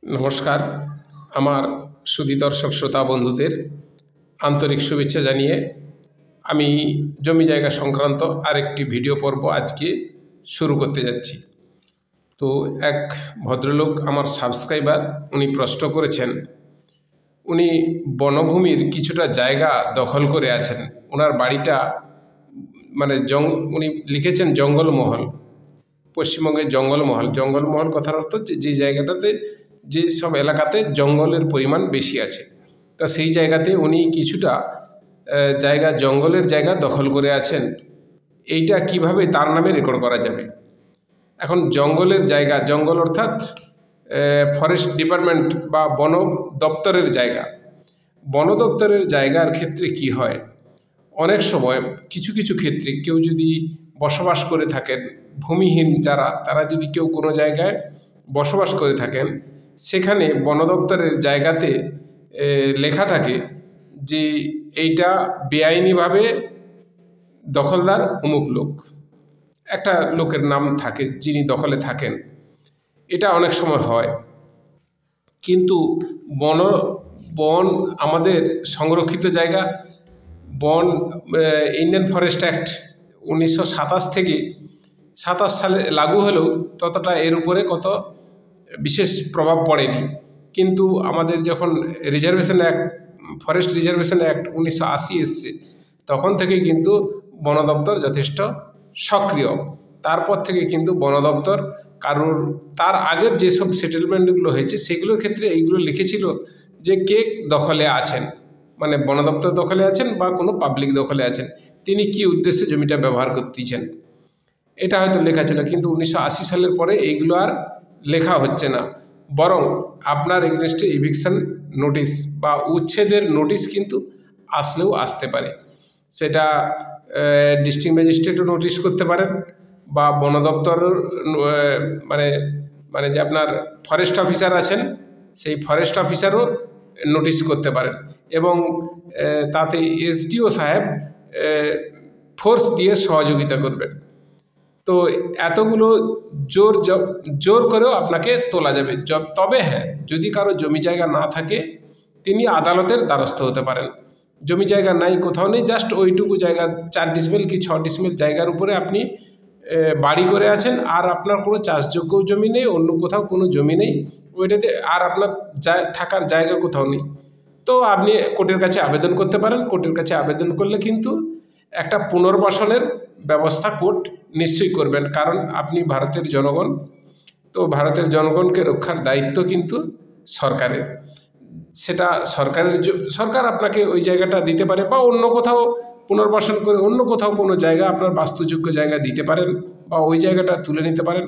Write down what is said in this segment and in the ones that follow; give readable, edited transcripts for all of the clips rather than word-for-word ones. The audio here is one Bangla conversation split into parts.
নমস্কার। আমার সুধী দর্শক শ্রোতা বন্ধুদের আন্তরিক শুভেচ্ছা জানিয়ে আমি জমি জায়গা সংক্রান্ত আরেকটি ভিডিও পর্ব আজকে শুরু করতে যাচ্ছি। তো এক ভদ্রলোক আমার সাবস্ক্রাইবার, উনি প্রশ্ন করেছেন, উনি বনভূমির কিছুটা জায়গা দখল করে আছেন। ওনার বাড়িটা উনি লিখেছেন জঙ্গলমহল, পশ্চিমবঙ্গের জঙ্গলমহল। জঙ্গলমহল কথার অর্থ যে জায়গাটাতে, যে সব এলাকাতে জঙ্গলের পরিমাণ বেশি আছে, তা সেই জায়গাতে উনি কিছুটা জায়গা, জঙ্গলের জায়গা দখল করে আছেন। এইটা কিভাবে তার নামে রেকর্ড করা যাবে? এখন জঙ্গলের জায়গা, জঙ্গল অর্থাৎ ফরেস্ট ডিপার্টমেন্ট বা বন দপ্তরের জায়গা। বন দপ্তরের জায়গার ক্ষেত্রে কি হয়, অনেক সময় কিছু কিছু ক্ষেত্রে কেউ যদি বসবাস করে থাকেন, ভূমিহীন যারা, তারা যদি কেউ কোনো জায়গায় বসবাস করে থাকেন, সেখানে বন দপ্তরের জায়গাতে লেখা থাকে যে এইটা বেআইনিভাবে দখলদার অমুক লোক, একটা লোকের নাম থাকে যিনি দখলে থাকেন। এটা অনেক সময় হয়, কিন্তু বন আমাদের সংরক্ষিত জায়গা। বন ইন্ডিয়ান ফরেস্ট অ্যাক্ট 1927 থেকে 27 সালে লাগু হলেও ততটা এর উপরে কত বিশেষ প্রভাব পড়েনি। কিন্তু আমাদের যখন reservation act, forest reservation act 1980 এসছে, তখন থেকে কিন্তু বন দপ্তর যথেষ্ট সক্রিয়। তারপর থেকে কিন্তু বন দপ্তর কারোর, তার আগের যেসব সেটেলমেন্টগুলো হয়েছে সেগুলোর ক্ষেত্রে এইগুলো লিখেছিল যে কে দখলে আছেন, মানে বন দপ্তর দখলে আছেন বা কোনো পাবলিক দখলে আছেন, তিনি কি উদ্দেশ্যে জমিটা ব্যবহার করতেছেন, এটা হয়তো লেখা ছিল। কিন্তু 1980 সালের পরে এইগুলো আর লেখা হচ্ছে না, বরং আপনার এগেনস্টে ইভিকশন নোটিশ বা উচ্ছেদের নোটিশ কিন্তু আসলেও আসতে পারে। সেটা ডিস্ট্রিক্ট ম্যাজিস্ট্রেটও নোটিশ করতে পারেন, বা বন দপ্তর মানে যে আপনার ফরেস্ট অফিসার আছেন, সেই ফরেস্ট অফিসারও নোটিশ করতে পারেন, এবং তাতে এসডিও সাহেব ফোর্স দিয়ে সহযোগিতা করবেন। তো এতগুলো জোর করেও আপনাকে তোলা যাবে। তবে হ্যাঁ, যদি কারো জমি জায়গা না থাকে, তিনি আদালতের দ্বারস্থ হতে পারেন। জমি জায়গা নাই, কোথাও নেই, জাস্ট ওইটুকু জায়গা, 4 ডিসমিল কি 6 ডিসমিল জায়গার উপরে আপনি বাড়ি করে আছেন, আর আপনার কোনো চাষযোগ্য জমি নেই, অন্য কোথাও কোনো জমি নেই ওইটাতে, আর আপনার থাকার জায়গা কোথাও নেই, তো আপনি কোর্টের কাছে আবেদন করতে পারেন। কোর্টের কাছে আবেদন করলে কিন্তু একটা পুনর্বাসনের ব্যবস্থা কোর্ট নিশ্চয়ই করবেন, কারণ আপনি ভারতের জনগণ, তো ভারতের জনগণকে রক্ষার দায়িত্ব কিন্তু সরকারের। সেটা সরকার আপনাকে ওই জায়গাটা দিতে পারে, বা অন্য কোথাও পুনর্বাসন করে অন্য কোথাও কোনো জায়গা আপনার বাস্তুযোগ্য জায়গা দিতে পারেন, বা ওই জায়গাটা তুলে নিতে পারেন।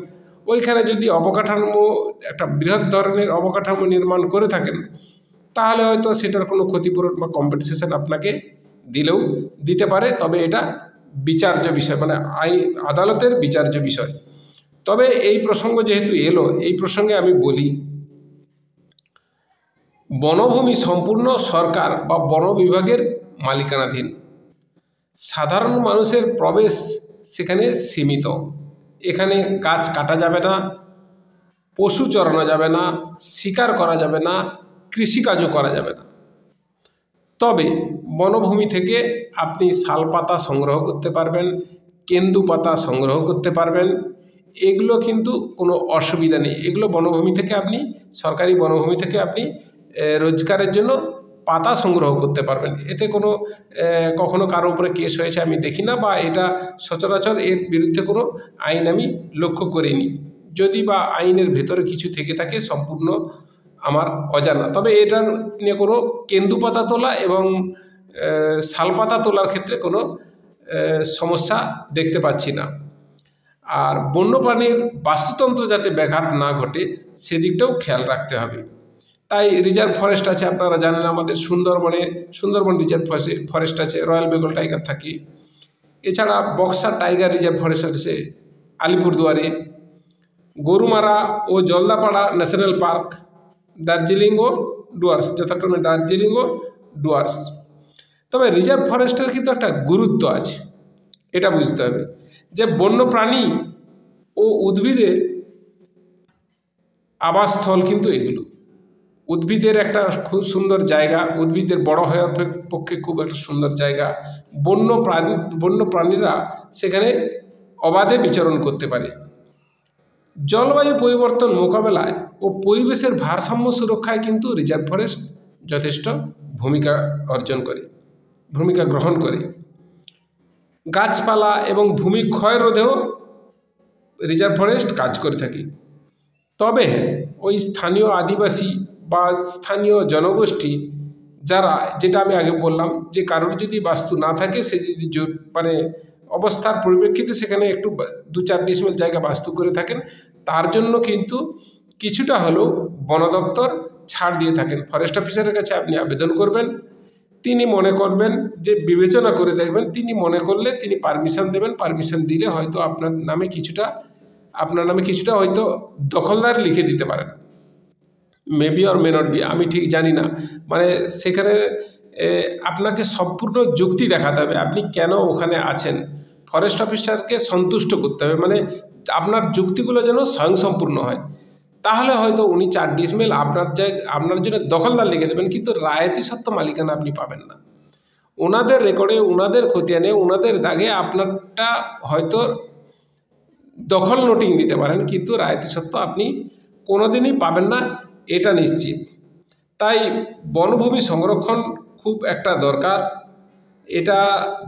ওইখানে যদি অবকাঠামো, একটা বৃহৎ ধরনের অবকাঠামো নির্মাণ করে থাকেন, তাহলে হয়তো সেটার কোনো ক্ষতিপূরণ বা কম্পেনসেশন আপনাকে দিলেও দিতে পারে। তবে এটা বিচার্য বিষয়, মানে আদালতের বিচার্য বিষয়। তবে এই প্রসঙ্গ যেহেতু এলো, এই প্রসঙ্গে আমি বলি, বনভূমি সম্পূর্ণ সরকার বা বন বিভাগের মালিকানাধীন। সাধারণ মানুষের প্রবেশ সেখানে সীমিত। এখানে গাছ কাটা যাবে না, পশু চরানো যাবে না, শিকার করা যাবে না, কৃষিকাজও করা যাবে না। তবে বনভূমি থেকে আপনি শালপাতা সংগ্রহ করতে পারবেন, কেন্দু পাতা সংগ্রহ করতে পারবেন, এগুলো কিন্তু কোনো অসুবিধা নেই। এগুলো বনভূমি থেকে আপনি, সরকারি বনভূমি থেকে আপনি রোজগারের জন্য পাতা সংগ্রহ করতে পারবেন। এতে কোনো কখনো কারো উপরে কেস হয়েছে আমি দেখি না, বা এটা সচরাচর এর বিরুদ্ধে কোনো আইন আমি লক্ষ্য করিনি। যদি বা আইনের ভেতরে কিছু থেকে থাকে, সম্পূর্ণ আমার অজানা। তবে এটার নিয়ে কোনো কেন্দু পাতা তোলা এবং শালপাতা তোলার ক্ষেত্রে কোনো সমস্যা দেখতে পাচ্ছি না। আর বন্যপ্রাণীর বাস্তুতন্ত্র যাতে ব্যাঘাত না ঘটে, সেদিকটাও খেয়াল রাখতে হবে। তাই রিজার্ভ ফরেস্ট আছে, আপনারা জানেন আমাদের সুন্দরবন রিজার্ভ ফরেস্ট আছে, রয়্যাল বেঙ্গল টাইগার থাকে। এছাড়া বক্সার টাইগার রিজার্ভ ফরেস্ট আছে আলিপুরদুয়ারে, গরুমারা ও জলদাপাড়া ন্যাশনাল পার্ক, দার্জিলিং ও ডুয়ার্স, যথাক্রমে দার্জিলিং ও ডুয়ার্স। তবে রিজার্ভ ফরেস্টের কিন্তু একটা গুরুত্ব আছে, এটা বুঝতে হবে যে বন্যপ্রাণী ও উদ্ভিদের আবাসস্থল কিন্তু এগুলো। উদ্ভিদের একটা খুব সুন্দর জায়গা, উদ্ভিদের বড় হওয়ার পক্ষে খুব একটা সুন্দর জায়গা। বন্য প্রাণীরা সেখানে অবাধে বিচরণ করতে পারে। জলবায়ু পরিবর্তন মোকাবেলায় ও পরিবেশের ভারসাম্য সুরক্ষায় কিন্তু রিজার্ভ ফরেস্ট যথেষ্ট ভূমিকা গ্রহণ করে। গাছপালা এবং ভূমি ক্ষয় রোধেও রিজার্ভ ফরেস্ট কাজ করে থাকে। তবে ওই স্থানীয় আদিবাসী বা স্থানীয় জনগোষ্ঠী যারা, যেটা আমি আগে বললাম, যে কারোর যদি বাস্তু না থাকে, সে যদি মানে অবস্থার পরিপ্রেক্ষিতে সেখানে একটু 2-4 ডিসমিল জায়গা বাস্তু করে থাকেন, তার জন্য কিন্তু কিছুটা হলেও বন দপ্তর ছাড় দিয়ে থাকেন। ফরেস্ট অফিসারের কাছে আপনি আবেদন করবেন, তিনি মনে করবেন যে বিবেচনা করে দেখবেন, তিনি মনে করলে তিনি পারমিশন দেবেন। পারমিশন দিলে হয়তো আপনার নামে কিছুটা হয়তো দখলদার লিখে দিতে পারেন। Maybe or may not be, আমি ঠিক জানি না। মানে সেখানে আপনাকে সম্পূর্ণ যুক্তি দেখাতে হবে আপনি কেন ওখানে আছেন। ফরেস্ট অফিসারকে সন্তুষ্ট করতে হবে, মানে আপনার যুক্তিগুলো যেন স্বয়ংসম্পূর্ণ হয়। তাহলে হয়তো উনি 4 ডিসমিল আপনার জন্য দখলদার লিখে দেবেন, কিন্তু রায়তি সত্ত্ব মালিকানা আপনি পাবেন না। ওনাদের রেকর্ডে, ওনাদের খতিয়ানে, ওনাদের দাগে আপনারটা হয়তো দখল নোটিং দিতে পারেন, কিন্তু রায়তি সত্ত্ব আপনি কোনোদিনই পাবেন না, এটা নিশ্চিত। তাই বনভূমি সংরক্ষণ খুব একটা দরকার। এটা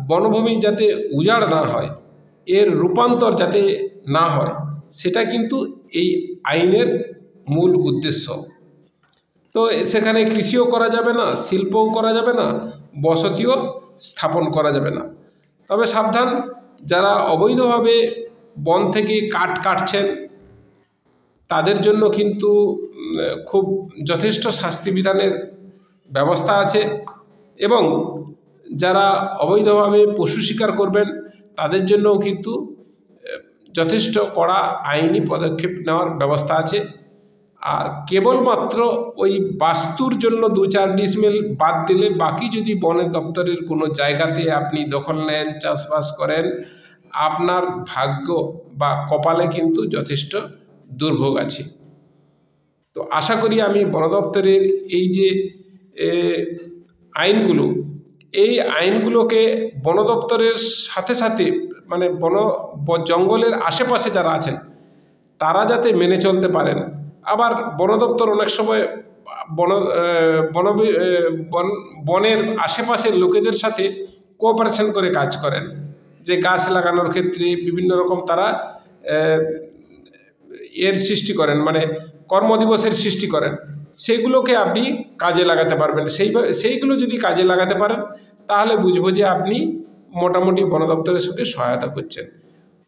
বনভূমি যাতে উজাড় না হয়, এর রূপান্তর যাতে না হয়, সেটা কিন্তু এই আইনের মূল উদ্দেশ্য। তো সেখানে কৃষিও করা যাবে না, শিল্পও করা যাবে না, বসতিও স্থাপন করা যাবে না। তবে সাবধান, যারা অবৈধভাবে বন থেকে কাঠ কাটছেন তাদের জন্য কিন্তু খুব যথেষ্ট শাস্তি বিধানের ব্যবস্থা আছে, এবং যারা অবৈধভাবে পশু শিকার করবেন তাদের জন্যও কিন্তু যথেষ্ট কড়া আইনি পদক্ষেপ নেওয়ার ব্যবস্থা আছে। আর কেবলমাত্র ওই বাস্তুর জন্য 2-4 ডিসমিল বাদ দিলে, বাকি যদি বন দপ্তরের কোনো জায়গাতে আপনি দখল নেন, চাষবাস করেন, আপনার ভাগ্য বা কপালে কিন্তু যথেষ্ট দুর্ভোগ আছে। তো আশা করি আমি বন দপ্তরের এই যে আইনগুলো, এই আইনগুলোকে বন দপ্তরের সাথে সাথে, মানে জঙ্গলের আশেপাশে যারা আছেন তারা যাতে মেনে চলতে পারেন। আবার বন দপ্তর অনেক সময় বনের আশেপাশের লোকেদের সাথে কোঅপারেশন করে কাজ করেন, যে গাছ লাগানোর ক্ষেত্রে বিভিন্ন রকম তারা সৃষ্টি করেন, মানে কর্মদিবসের সৃষ্টি করেন। সেগুলোকে আপনি কাজে লাগাতে পারবেন। সেইগুলো যদি কাজে লাগাতে পারেন তাহলে বুঝবো যে আপনি মোটামুটি বন দপ্তরের সঙ্গে সহায়তা করছেন।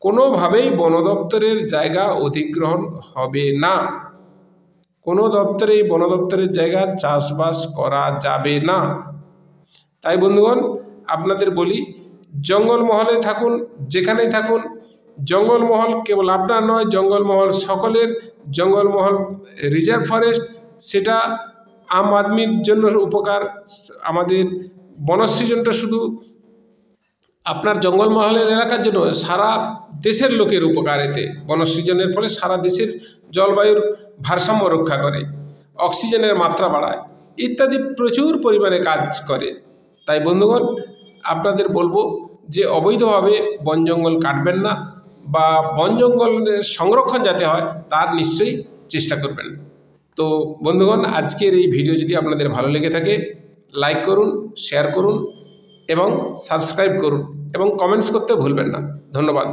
কোনোভাবেই বন দপ্তরের জায়গা অধিগ্রহণ হবে না, কোনো দপ্তরেই বন দপ্তরের জায়গা চাষবাস করা যাবে না। তাই বন্ধুগণ, আপনাদের বলি, জঙ্গলমহলে থাকুন, যেখানেই থাকুন, জঙ্গলমহল কেবল আপনার নয়, জঙ্গলমহল সকলের। জঙ্গলমহল রিজার্ভ ফরেস্ট, সেটা আম আদমির জন্য উপকার। আমাদের বনসৃজনটা শুধু আপনার জঙ্গলমহলের এলাকার জন্য, সারা দেশের লোকের উপকার। এতে বনসৃজনের ফলে সারা দেশের জলবায়ুর ভারসাম্য রক্ষা করে, অক্সিজেনের মাত্রা বাড়ায়, ইত্যাদি প্রচুর পরিমাণে কাজ করে। তাই বন্ধুগণ, আপনাদের বলবো যে অবৈধভাবে বন জঙ্গল কাটবেন না, বা বন জঙ্গলের সংরক্ষণ যাতে হয় তার নিশ্চয়ই চেষ্টা করবেন। তো বন্ধুগণ, আজকের এই ভিডিও যদি আপনাদের ভালো লেগে থাকে, লাইক করুন, শেয়ার করুন এবং সাবস্ক্রাইব করুন, এবং কমেন্টস করতে ভুলবেন না। ধন্যবাদ।